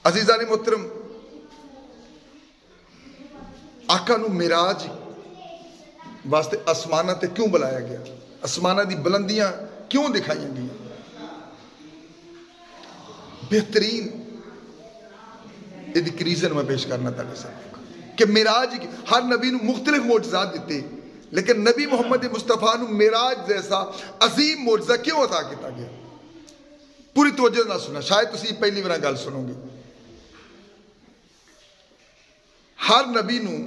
अजीज़ान मोहतरम, आका नूं मिराज वास्ते आसमानां ते क्यों बुलाया गया, आसमानां दी बुलंदियां क्यों दिखाई गई? बेहतरीन एक रीजन मैं पेश करना तुहाडे सामने कि मिराज हर नबी नूं मुख्तलिफ मोजज़ात दिते, लेकिन नबी मुहम्मद मुस्तफा नूं मिराज जैसा अजीम मोजज़ा क्यों अता किया गया? पूरी तवज्जो नाल सुनना, शायद तुसीं पहली बार गल सुनोगे। हर नबी नूं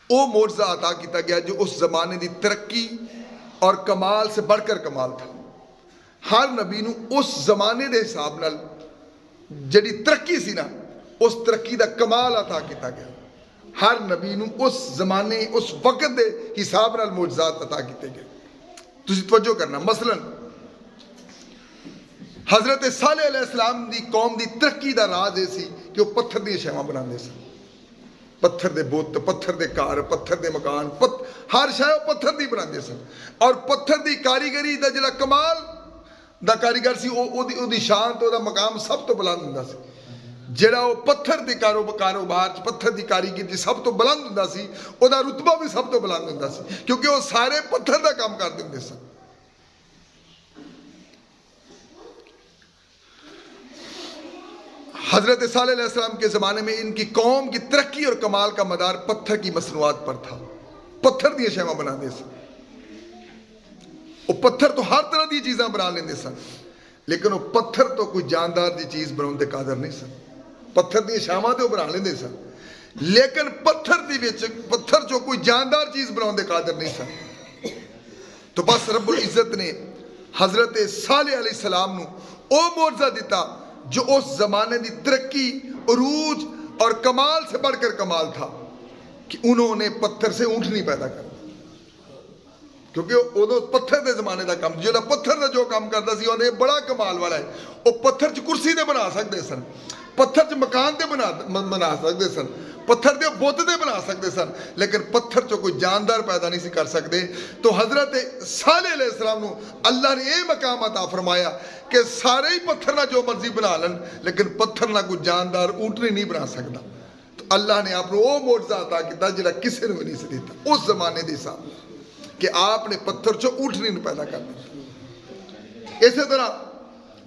वो मोजज़ा अता किया गया जो उस जमाने की तरक्की और कमाल से बढ़कर कमाल था। हर नबी नूं उस जमाने के हिसाब नाल जिहड़ी तरक्की सी ना, उस तरक्की का कमाल अता किया गया। हर नबी नूं उस जमाने उस वक्त के हिसाब नाल मोजज़ात अता किए गए। तुसीं तवज्जो करना, मसलन हज़रत सालेह अलैहिस्सलाम दी कौम दी तरक्की का राज ये सी कि वह पत्थर दी शैवां बनाते सन। पत्थर दे बुत, पत्थर दे घर, पत्थर दे मकान, हर शय पत्थर दी बनाते सन। और पत्थर दी कारीगरी का जिहड़ा कमाल दा कारीगर सी, ओदी शान तो ओदा मकाम सब तो बुलंद हुंदा सी। जिहड़ा वो पत्थर दे कारोबार पत्थर दी कारीगरी सब तो बुलंद हुंदा सी, ओदा रुतबा भी सब तो बुलंद हुंदा सी, क्योंकि वो सारे पत्थर दा काम करदे हुंदे सन। हज़रत सालेह अलैहिस्सलाम के ज़माने में इनकी कौम की तरक्की और कमाल का मदार पत्थर की मसनूआत पर था। पत्थर दी शैवां बनाते सन। वो पत्थर तो हर तरह की चीज़ां बना लेंदे सन, लेकिन वो पत्थर तो कोई जानदार की चीज़ बनाने के कादर नहीं सन। पत्थर दी शैवां तो बना लेंदे सन, लेकिन पत्थर चो कोई जानदार चीज़ बनाने के कादर नहीं सन। तो बस रब्बुल इज़्ज़त ने हज़रत सालेह अलैहिस्सलाम नूं वो मोजज़ा दिता जो उस जमाने की तरक्की, उरूज और कमाल से बढ़कर कमाल था कि उन्होंने पत्थर से ऊँटनी पैदा कर, क्योंकि उदों पत्थर के जमाने का काम, जो पत्थर का जो काम करता सी उन्हें बड़ा कमाल वाला है। वो पत्थर च कुर्सी दे बना सकते सन, पत्थर च मकान दे बना सकते सन, पत्थर दे बुत दे बना सकते सन, लेकिन पत्थर चो कोई जानदार पैदा नहीं सी कर सकते। तो हज़रत सालेह अलैहिस्सलाम नूं अल्लाह ने यह मकाम अता फरमाया कि सारे ही पत्थर ना जो मर्जी बना लन, लेकिन पत्थर ना कोई जानदार ऊँटनी नहीं बना सकता। तो अल्लाह ने आपको वो मोजज़ा अता किया जिहड़ा किसी ने भी नहीं सी दिता उस जमाने के हिसाब नाल, कि आपने पत्थर चो ऊँटनी पैदा कर दिया। इसी तरह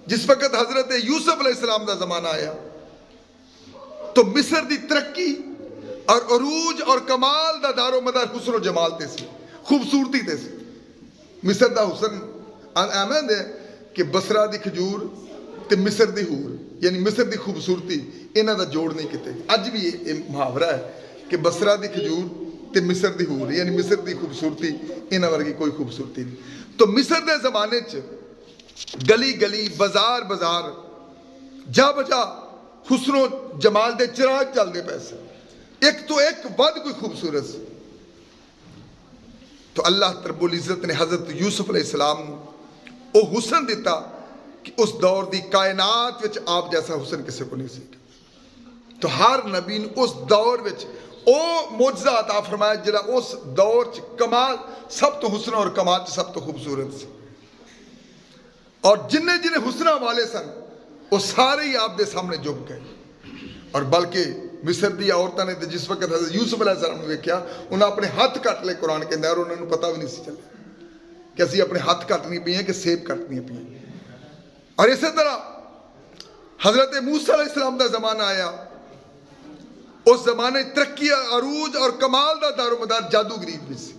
जिस वक्त हज़रत यूसुफ अलैहिस्सलाम का जमाना आया, तो मिस्र की तरक्की और अरूज और कमाल का दारो मदार हुस्न जमाल ते सी, खूबसूरती ते सी। मिस्र का हुस्न एवं है कि बसरा की खजूर ते मिस्र की हूर, यानी मिस्र की खूबसूरती, इन्हां दा जोड़ नहीं किते। अज भी ये मुहावरा है कि बसरा की खजूर ते मिस्र की हूर, यानी मिस्र की खूबसूरती इन्हां वर्गी कोई खूबसूरती नहीं। तो मिस्र के जमाने च गली गली, बाजार बाजार, जा बजा हुस्नो जमाल दे चिराग चलते पे से, एक तो एक वध कोई खूबसूरत सी। तो अल्लाह रब्बुल इज़्ज़त ने हज़रत यूसुफ अलैहिस्सलाम नूं वो हुस्न दिता कि उस दौर की कायनात विच आप जैसा हुस्न किसी को नहीं सी। तो हर नबी ने उस दौर विच वो मोजज़ा अता फरमाया जिहड़ा उस दौर च कमाल सब तो हुस्न और कमाल सब तो खूबसूरत सी। और जिन्ने जिन्ने हुस्ना वाले सन वो सारे ही आप दे सामने झुक गए। और बल्कि मिस्र दी औरतां ने जिस वक्त हज़रत यूसुफ अलैहिस्सलाम ने वेख्या, उन्हें अपने हाथ कट ले कुरान के अंदर, उन्होंने पता भी नहीं सी चलिया कि असीं अपने हाथ कटनी पई हैं कि सेब कटनी पई। और इसी तरह हज़रत मूसा अलैहिस्सलाम का जमाना आया, उस जमाने तरक्की, अरूज और कमाल का दारोमदार जादूगरी भी सी।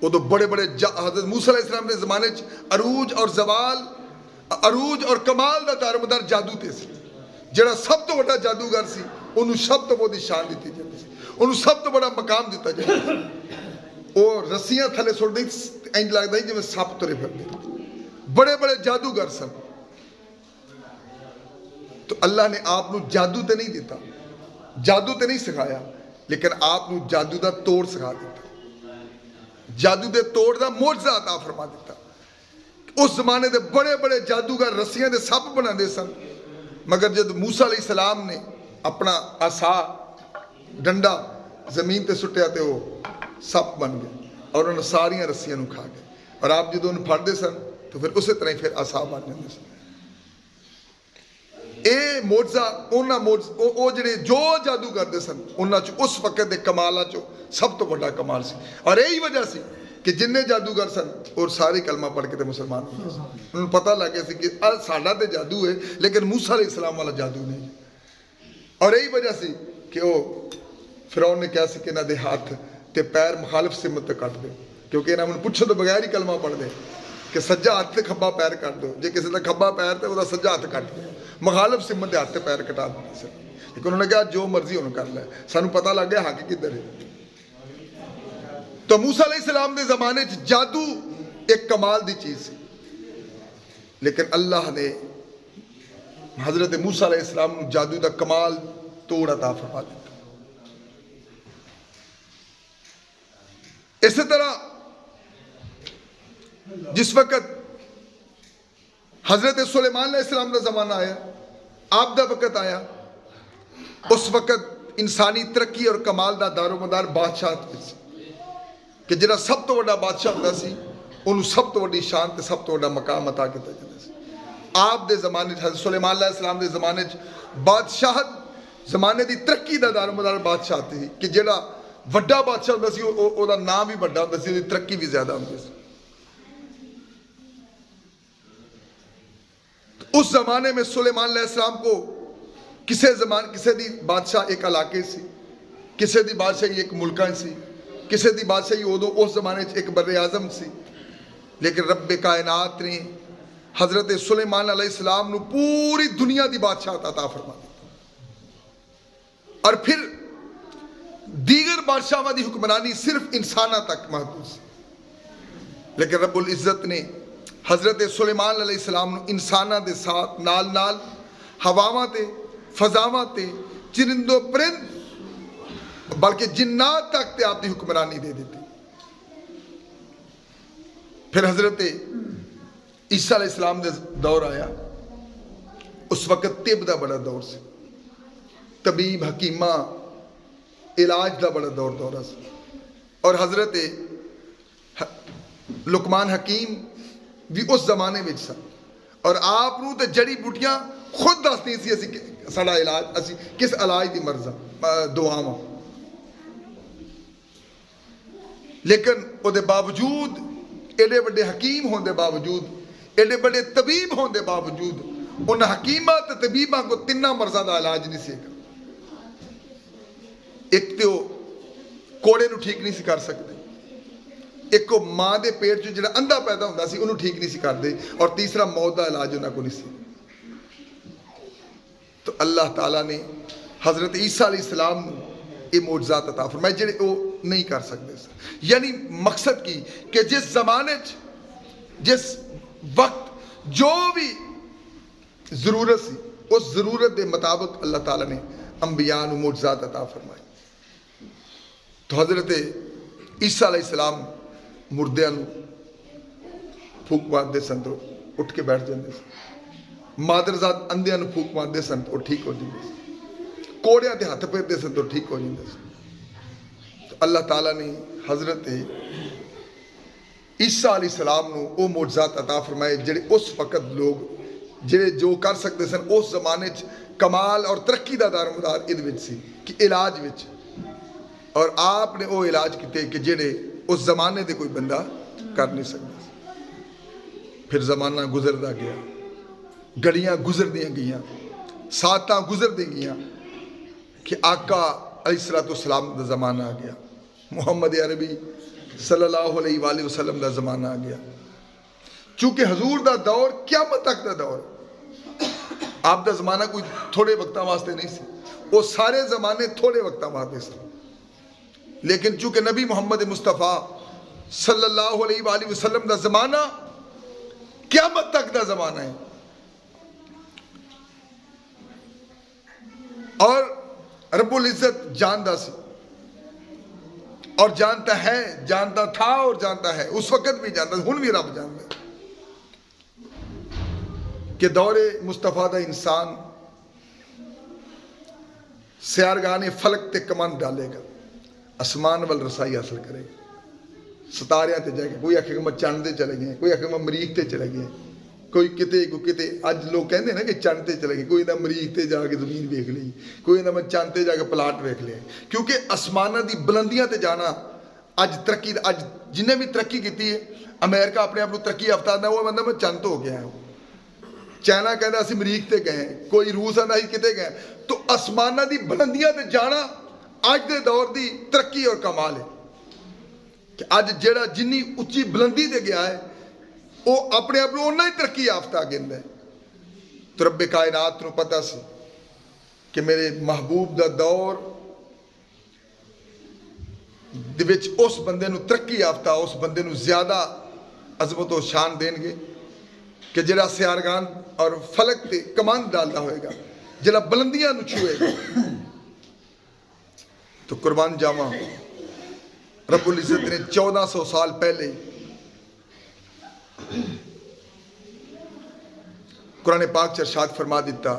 उदों बड़े बड़े हज़रत मूसा अलैहिस्सलाम के जमाने अरूज और जवाल, अरूज और कमाल का दारोमदार जादू ते सी। जिहड़ा सब तो बड़ा जादूगर सी, उन्होंने सब तो बहुत शान दी जाती सी, उन्होंने सब तो बड़ा मकाम दिता जाता सी। वो रस्सियां थले सुटदी, इंज लगता जिवें सप तुरे फिरदे। बड़े बड़े जादूगर सन। तो अल्लाह ने आपनूं जादू तो नहीं दिता, जादू तो नहीं सिखाया, लेकिन आपनूं जादू का तोड़ सिखा दिता, जादू के तोड़ का मोजज़ा अता फरमा दिता। उस जमाने के बड़े बड़े जादूगर रस्सियां दे सप बनाते सन, मगर जब मूसा अलैहिस्सलाम ने अपना आसा डंडा जमीन पर सुटिया तो वह सप बन गया और उन्होंने सारिया रस्सियां खा गए। और आप जो उन्हें फड़ते सन तो फिर उस तरह ही फिर आसा बन जाते सन। ये ਮੌਜਜ਼ਾ ਉਹਨਾਂ ਉਹ ਜਿਹੜੇ ਜੋ ਜਾਦੂ ਕਰਦੇ ਸਨ ਉਹਨਾਂ 'ਚ ਉਸ ਵਕਤ ਦੇ ਕਮਾਲਾਂ 'ਚੋਂ ਸਭ ਤੋਂ ਵੱਡਾ ਕਮਾਲ ਸੀ। ਔਰ ਇਹੀ ਵਜ੍ਹਾ ਸੀ ਕਿ ਜਿੰਨੇ ਜਾਦੂਗਰ ਸਨ ਉਹ ਸਾਰੇ ਕਲਮਾ ਪੜ੍ਹ ਕੇ ਤੇ ਮੁਸਲਮਾਨ ਹੋ ਗਏ। ਉਹਨਾਂ ਨੂੰ ਪਤਾ ਲੱਗ ਗਿਆ ਸੀ ਕਿ ਸਾਡਾ ਤੇ ਜਾਦੂ ਹੈ ਲੇਕਿਨ ਮੂਸਾ ਅਲੈਹਿ ਸਲਾਮ ਵਾਲਾ ਜਾਦੂ ਨਹੀਂ। ਔਰ ਇਹੀ ਵਜ੍ਹਾ ਸੀ ਕਿ ਉਹ ਫਿਰੌਨ ਨੇ ਕਿਹਾ ਸੀ ਕਿ ਇਹਨਾਂ ਦੇ ਹੱਥ ਤੇ ਪੈਰ ਮੁਖਾਲਿਫ ਸਿਮਤ ਤੇ ਕੱਟ ਦਿਓ, ਕਿਉਂਕਿ ਇਹਨਾਂ ਨੂੰ ਪੁੱਛਣ ਤੋਂ ਬਗੈਰ ਹੀ ਕਲਮਾ ਪੜ੍ਹਦੇ ਕਿ ਸੱਜਾ ਹੱਥ ਤੇ ਖੱਬਾ ਪੈਰ ਕੱਟ ਦਿਓ, ਜੇ ਕਿਸੇ ਦਾ ਖੱਬਾ ਪੈਰ ਤੇ ਉਹਦਾ ਸੱਜਾ ਹੱਥ ਕੱਟ ਦਿਓ। ਮੁਖਾਲਿਫ ਸਿਮਤ ਦੇ ਹੱਥ ਤੇ ਪੈਰ ਕਟਾ ਦਿੰਦੇ ਸਨ। ਲੇਕਿਨ ਉਹਨਾਂ ਨੇ ਕਿਹਾ ਜੋ ਮਰਜ਼ੀ ਹੁਣ ਕਰ ਲੈ, ਸਾਨੂੰ ਪਤਾ ਲੱਗ ਗਿਆ ਹੱਕ ਕਿੱਧਰ ਹੈ। تو موسیٰ علیہ السلام دے زمانے جادو ایک کمال دی چیز سی، لیکن اللہ نے حضرت موسیٰ علیہ السلام جادو دا کمال توڑ عطا فرما دیتا۔ اسی طرح جس وقت حضرت سلیمان علیہ السلام دا زمانہ آیا، آپ دا وقت آیا، اس وقت انسانی ترقی اور کمال دا دار و مدار بادشاہت میں سی کہ جڑا سب تو بڑا بادشاہ ہوتا سی انہوں سب تو بڑی شان تے سب تو بڑا مقام عطا کیتا جاتا سی۔ آپ دے زمانے حضرت سلیمان علیہ السلام دے زمانے بادشاہت زمانے دی ترقی دا دار و مدار بادشاہ تھی کہ جڑا وڈا بادشاہ ہوتا سی او دا نام بھی بڑا ہوتا سی، دی ترقی بھی زیادہ ہوتی سی۔ اس زمانے میں سلیمان علیہ السلام کو کسے دی بادشاہ ایک علاقے سی، کسے دی بادشاہی ایک ملکہ سی، کسی دی بادشاہی ادو اس زمانے ایک بر اعظم سی، لیکن رب کائنات نے حضرت سلیمان علیہ السلام نو پوری دنیا دی بادشاہت عطا فرما دی، اور پھر دیگر بادشاہاں دی حکمرانی صرف انسانہ تک محدود سی، لیکن رب العزت نے حضرت سلیمان علیہ السلام نو انسانہ دے ساتھ نال نال ہواواں تے فضاواں تے چرند و پرند بلکہ جنات تک تے آپ دی حکمرانی دے دیتی۔ پھر حضرت عیسیٰ علیہ السلام دے دور آیا، اس وقت طب دا بڑا دور سے، طبیب حکیمہ علاج دا بڑا دور سی، اور حضرت لقمان حکیم بھی اس زمانے میں سن، اور آپ نو تے جڑی بوٹیاں خود دستی سی اسی ساڈا علاج، اسی کس علاج دی مرضا دعاواں، لیکن وہ دے باوجود ایڈے بڑے حکیم ہون دے باوجود ایڈے بڑے طبیب ہون دے باوجود ان حکیمہ تے طبیبہ کو تینہ مرضاں دا علاج نہیں سیکھا۔ ایک تو کوڑے نو ٹھیک نہیں سی کر سکتے، ایک کو ماں دے پیٹ جو جڑا اندھا پیدا ہوندا سی انہوں ٹھیک نہیں سی کر دے، اور تیسرا موت دا علاج انہاں کو نہیں سی۔ تو اللہ تعالیٰ نے حضرت عیسیٰ علیہ السلام یہ معجزات عطا فرمائے جڑے وہ نہیں کر سکتے سن۔ یعنی مقصد کی کہ جس زمانے جس وقت جو بھی ضرورت سی اس ضرورت دے مطابق اللہ تعالیٰ نے انبیاء نو معجزات عطا فرمائے۔ تو حضرت عیسیٰ علیہ السلام مردیاں نو پھوک مارتے سن تو اٹھ کے بیٹھ جاندے سن، مادرزاد اندھیاں نو پھوک مارتے سن تو ٹھیک ہو جاندے سن، کوڑیاں تے ہاتھ پھیرتے سن تو ٹھیک ہو جاندے سن۔ تو اللہ تعالیٰ نے حضرت عیسیٰ علیہ السلام نو او معجزات عطا فرمائے جڑے اس وقت لوگ جڑے جو کر سکتے سن اس زمانے کمال اور ترقی دا دار مدار اد وچ سی کہ علاج وچ، اور آپ نے وہ علاج کیتے کہ جڑے اس زمانے دے کوئی بندہ کر نہیں سکتا۔ پھر زمانہ گزردا گیا، گھڑیاں گزردیاں گئیاں، ساتاں گزردیں گئیاں کہ آقا علیہ السلام دا زمانہ آ گیا، محمد عربی صلی اللہ علیہ وآلہ وسلم دا زمانہ آ گیا۔ چونکہ حضور دا دور قیامت تک دا دور، آپ دا زمانہ کوئی تھوڑے وقتاں واسطے نہیں سی، وہ سارے زمانے تھوڑے وقتاں واسطے سی، لیکن چونکہ نبی محمد مصطفیٰ صلی اللہ علیہ وآلہ وسلم دا زمانہ قیامت تک دا زمانہ ہے، اور رب العزت جانتا سی اور جانتا ہے، جانتا تھا اور جانتا ہے، اس وقت بھی جانتا، ہن بھی رب جانتا ہے کہ دور مصطفیٰ دا انسان سیارگاہ فلک تے کمان ڈالے گا، اسمان وال رسائی حاصل کرے گا، ستاریاں تے جائے گا، کوئی آکھے گا میں چاند تے چلے گئے، کوئی آکھے گا میں مریخ تے چلے گئے، ਕੋਈ ਕਿਤੇ ਅੱਜ ਲੋਕ ਕਹਿੰਦੇ ਨਾ ਕਿ ਚੰਨ ਤੇ ਚਲੇ ਗਏ, ਕੋਈ ਨਾ ਮਰੀਖ ਤੇ ਜਾ ਕੇ ਜ਼ਮੀਨ ਵੇਖ ਲਈ, ਕੋਈ ਨਾ ਮੈਂ ਚੰਨ ਤੇ ਜਾ ਕੇ ਪਲਾਟ ਵੇਖ ਲਿਆ, ਕਿਉਂਕਿ ਅਸਮਾਨਾਂ ਦੀ ਬੁਲੰਦੀਆਂ ਤੇ ਜਾਣਾ ਅੱਜ ਤਰੱਕੀ, ਅੱਜ ਜਿੰਨੇ ਵੀ ਤਰੱਕੀ ਕੀਤੀ ਹੈ, ਅਮਰੀਕਾ ਆਪਣੇ ਆਪ ਨੂੰ ਤਰੱਕੀ ਯਾਫਤਾ ਆਂਦਾ, ਉਹ ਬੰਦਾ ਮੈਂ ਚੰਨ ਤੋਂ ਹੋ ਗਿਆ ਹਾਂ, ਚਾਈਨਾ ਕਹਿੰਦਾ ਅਸੀਂ ਮਰੀਖ ਤੇ ਗਏ, ਕੋਈ ਰੂਸ ਆਂਦਾ ਅਸੀਂ ਕਿਤੇ ਗਏ। तो आसमाना दी बुलंदियां ते जाना अज दे दौर दी तरक्की और कमाल है कि अज जेड़ा जिन्नी उच्ची बुलंदी ते गया है वो अपने आप को उन्ना ही तरक्की याफ्ता गिनदा है। तो रब्बे कायनात नूं पता सी कि मेरे महबूब दा दौर दे विच उस बंदे नूं तरक्की याफ्ता, उस बंदे नूं ज्यादा अजमत और शान देणगे कि जेड़ा सियारगान और फलक ते कमांड डालदा होएगा, जेड़ा बुलंदियां नूं छुएगा। तो कुर्बान जावा रब्बुल इज्जत ने 1400 साल पहले कुरान पाक च इरशाद फरमा दिता,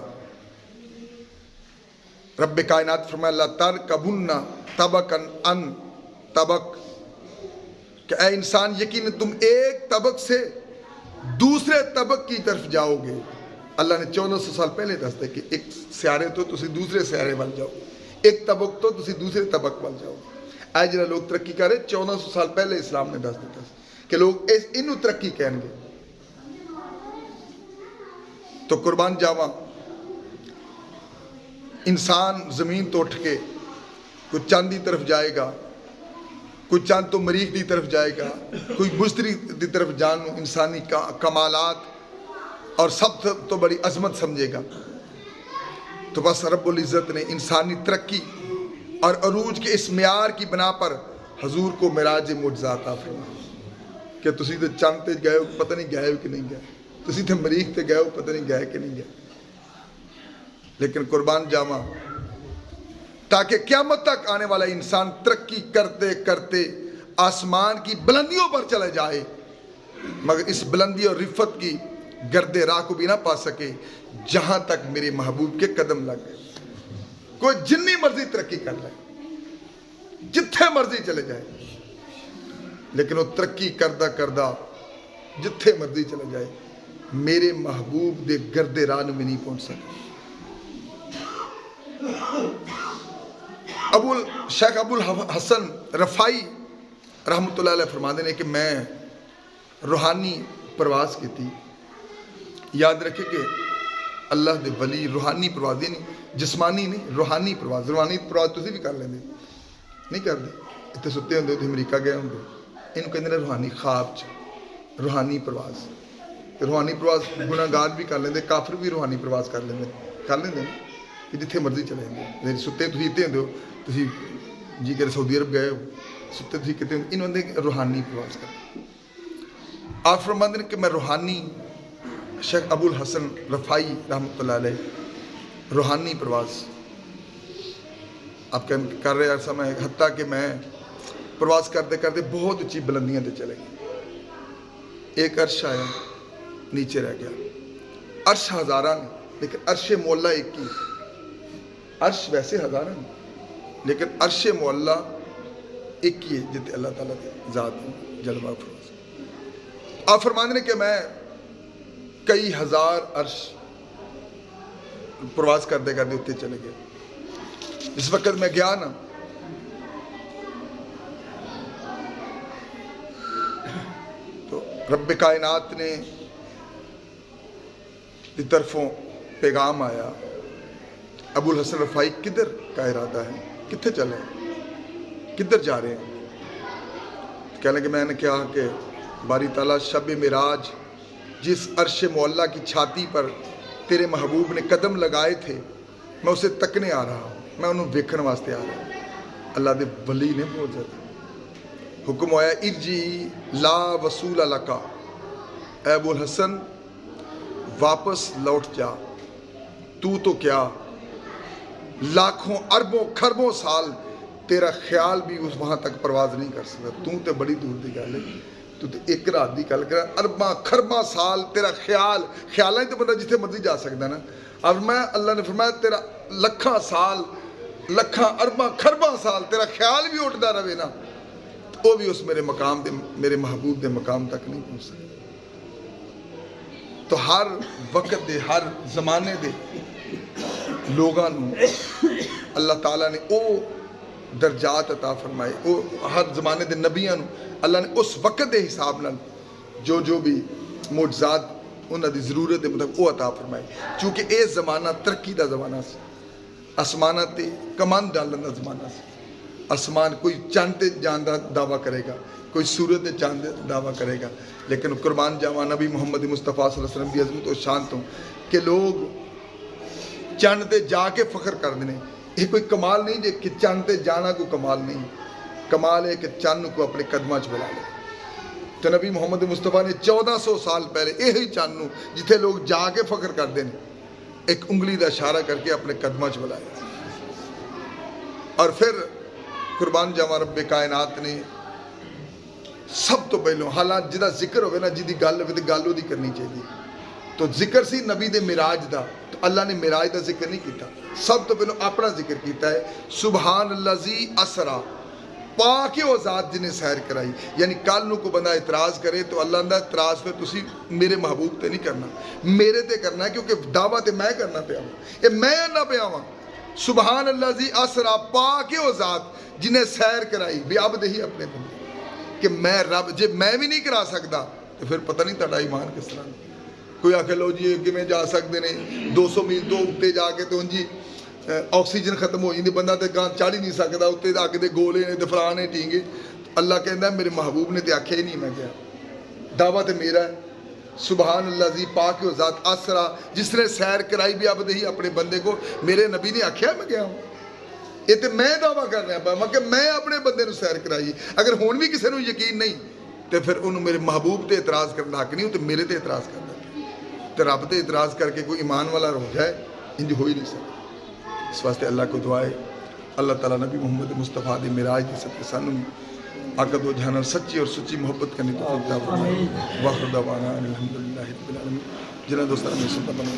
रब्बे कायनात फरमाया ला तरकबुन्ना तबकन अन तबक, कि ऐ इंसान यकीन तुम एक तबक से दूसरे तबक की तरफ जाओगे। अल्लाह ने 1400 साल पहले दस दिया कि एक सियारे तो तुसी दूसरे सियारे बन जाओ, एक तबक तो तुसी दूसरे तबक बन जाओ। आज जो लोग तरक्की कर रहे 1400 साल पहले इस्लाम ने दस दिता कि लोग इनू तरक्की कहेंगे। तो कुर्बान जावा इंसान जमीन तो उठ के कोई चांद की तरफ जाएगा, कोई चांद तो मरीख की तरफ जाएगा, कोई बुश्तरी की तरफ जान इंसानी कमालात और सब तो बड़ी अजमत समझेगा। तो बस रब्बुल इज़्ज़त ने इंसानी तरक्की और अरूज के इस म्यार की बना पर हजूर को मिराज मुअज्ज़ा अता फरमाया कि तुसी तो चंद ते गए हो, पता नहीं गए हो कि नहीं गए, तुसी तो मरीख ते गए हो, पता नहीं गए कि नहीं गए। लेकिन कुर्बान जावा ताकि क़यामत तक आने वाला इंसान तरक्की करते करते आसमान की बुलंदियों पर चले जाए, मगर इस बुलंदी और रिफत की गर्दे राह को भी ना पा सके जहां तक मेरे महबूब के कदम लगे। कोई जिन्नी मर्जी तरक्की कर ले, जिथे मर्जी चले जाए, लेकिन वो तरक्की करदा करदा जिथे मर्जी चले जाए मेरे महबूब दे गर्दे राह में नहीं पहुंच सके। शेख अबुल हसन रफाई रहमतुल्लाह अलैह फरमाते हैं कि मैं रूहानी प्रवास की थी। याद रखे कि अल्लाह दे वली रूहानी प्रवास नहीं, जिस्मानी नहीं, रूहानी प्रवास। रूहानी प्रवास तुसीं भी कर लेंदे, नहीं करदे? इत्थे सुत्ते होंदे, तुसीं अमरीका गए होंदे, इन्हूं कहंदे ने रूहानी ख्वाब च रूहानी प्रवास। रूहानी प्रवास गुनाहगार भी कर लेंदे, काफिर भी रूहानी प्रवास कर लेंदे ना कि जिथे मर्जी चले जांदे। सुत्ते तुसीं इत्थे होंदे हो, तुसीं जी कर सऊदी अरब गए हो, सुत्ते तुसीं किते होंदे, इन्हूं कहंदे रूहानी प्रवास कर। आप फरमाते हैं कि मैं रूहानी शेख अबुल हसन रफ़ाई रहमतुल्लाह अलैह रूहानी प्रवास आप कर रहे हैं समय, हत्ता कि मैं प्रवास करते करते बहुत ऊंची बुलंदियां पे चले गए। एक अर्श आया, नीचे रह गया। अर्श हज़ारा ने, लेकिन अर्श मौला एक ही। अर्श वैसे हज़ारा नहीं, लेकिन अर्श मौला एक ही है जिते अल्लाह ताला के ज़ात जलवा फरोज़। आप फरमाते हैं कि मैं कई हजार अर्श प्रवास करते करते उत्ते चले गए। इस वक्त मैं गया ना, तो रब्बे कायनात ने की तरफों पैगाम आया, अबुल हसन रफ़ाई किधर का इरादा है, कितने चले, किधर जा रहे हैं? कहने के मैंने कहा कि बारी ताला शब मिराज जिस अर्श मौला की छाती पर तेरे महबूब ने कदम लगाए थे, मैं उसे तकने आ रहा हूँ, मैं उन्हें वेखण वास्ते आ रहा हूँ। अल्लाह दे वली ने बहुत ज़्यादा हुक्म होया इरजी ला वसूल लका, ऐ अबुल हसन वापस लौट जा, तू तो क्या लाखों अरबों खरबों साल तेरा ख्याल भी उस वहाँ तक परवाज नहीं कर सकता। तू तो बड़ी दूर की गल है, तू तो एक रात की गल कर, अरबा खरबा साल तेरा ख्याल तो बंदा जिथे मर्जी जा सकता ना। अब मैं अल्लाह ने फरमाया तेरा लखा साल, लखा अरबा खरबा साल तेरा ख्याल भी उठता रहे ना, वो भी उस मेरे मकाम दे, मेरे महबूब के मकाम तक नहीं पहुँच सकता। تو ہر وقت دے ہر زمانے دے لوگاں نوں اللہ تعالیٰ نے او درجات عطا فرمائے، او ہر زمانے دے نبیاں نوں اللہ نے اس وقت دے حساب نال جو بھی معجزات انہاں دی ضرورت دے مطابق او عطا فرمائے. چونکہ اے زمانہ ترقی دا زمانہ سی، آسمانہ تے کمان ڈالن دا زمانہ سی. آسمان کوئی چاند تے جان دا دعویٰ کرے گا، کوئی سورج تے چاند دا دعویٰ کرے گا، لیکن قربان جاواں نبی محمد مصطفیٰ صلی اللہ علیہ وسلم دی عظمت و شان تو کہ لوگ چاند تے جا کے فخر کر دینے. یہ کوئی کمال نہیں جے کہ چاند تے جانا کوئی کمال نہیں، کمال ہے کہ چاند کو اپنے قدمہ چ بلا لے. تو نبی محمد مصطفیٰ نے 1400 سال پہلے یہی چاند نو جتھے لوگ جا کے فخر کرتے ہیں ایک انگلی دا اشارہ کر کے اپنے قدمہ چ بلایا. اور پھر قربان جاواں رب کائنات نے سب تو پہلو حالات جدا ذکر ہوئے نا، جدی گل ہوئے تو گل وہ کرنی چاہیے. تو ذکر سی نبی دے معراج دا، تو اللہ نے معراج دا ذکر نہیں کیتا، سب تو پہلو اپنا ذکر کیتا ہے. سبحان الذی اسرا، پاک وہ ذات جنہیں سیر کرائی. یعنی کل نو کو بندہ اعتراض کرے تو اللہ اندر اعتراض پھر تسی میرے محبوب تے نہیں کرنا، میرے تے کرنا ہے، کیونکہ دعویٰ تے میں کرنا پیا ہوں، یہ میں نہ پیا ہوں. سبحان الذی اسرا، پاک وہ ذات جنہیں سیر کرائی بے عبدہ اپنے بندے. کہ میں رب جے میں بھی نہیں کرا سکتا تو پھر پتہ نہیں تہاڈا ایمان کس طرح. کوئی آکھے لو جی کیویں جا سکتے نے 200 میل تو اتنے جا کے تو جی آکسیجن ختم ہو جاتی، بندہ تو گاں چڑھ ہی نہیں سکتا، اتنے اگ دے گولے نے تو فلانے ٹینگے. اللہ کہندا میرے محبوب نے تو آکھیا ہی نہیں میں گیا، دعویٰ تو میرا ہے. سبحان اللہ زی، پاک و ذات اسرا، جس نے سیر کرائی بھی عبدہ ہی اپنے بندے کو. میرے نبی نے آکھیا میں گیا ہوں، یہ تو میں دعویٰ کر رہا پا کہ میں اپنے بندے نو سیر کرائی. اگر ہون بھی کسی نو یقین نہیں تو پھر انہوں میرے محبوب تے اعتراض کرنا حق نہیں، تو میرے تے اعتراض کرنا. تو رب تے اعتراض کر کے کوئی ایمان والا ہو جائے انج ہو ہی نہیں سکتا. اس واسطے اللہ کو دعائے اللہ تعالیٰ نبی محمد مصطفیٰ دے معراج کے صدقے سانوں آقا دو جہان سچی اور سچی محبت کرنی توفیق عطا فرمائے. واخر دعوانا الحمدللہ رب العالمین. جنہاں دوستان میں سنتا بنا